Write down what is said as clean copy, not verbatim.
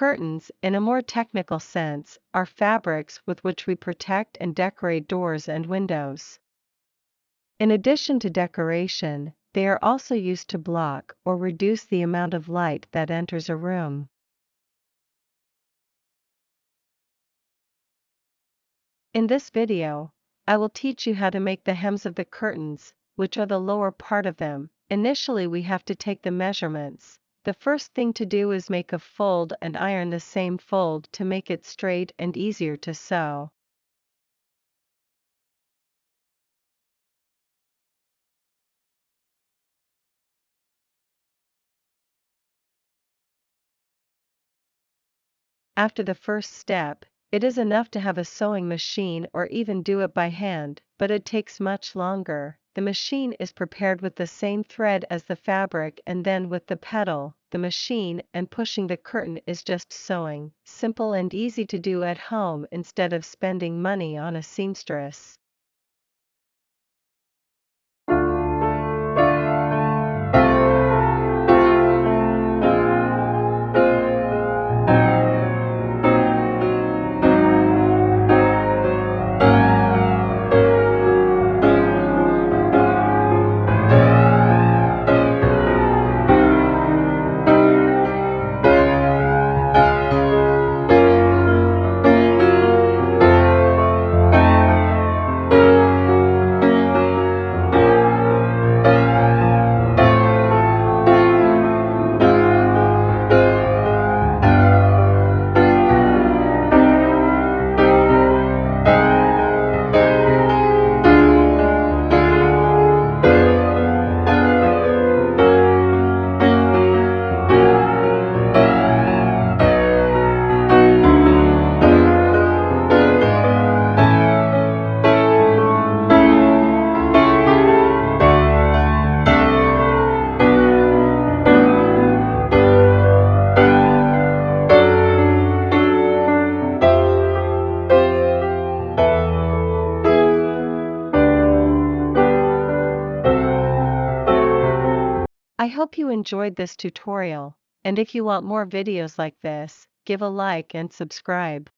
Curtains, in a more technical sense, are fabrics with which we protect and decorate doors and windows. In addition to decoration, they are also used to block or reduce the amount of light that enters a room. In this video, I will teach you how to make the hems of the curtains, which are the lower part of them. Initially we have to take the measurements. The first thing to do is make a fold and iron the same fold to make it straight and easier to sew. After the first step, it is enough to have a sewing machine or even do it by hand, but it takes much longer. The machine is prepared with the same thread as the fabric and then with the pedal, the machine, and pushing the curtain is just sewing. Simple and easy to do at home instead of spending money on a seamstress. I hope you enjoyed this tutorial, and if you want more videos like this, give a like and subscribe.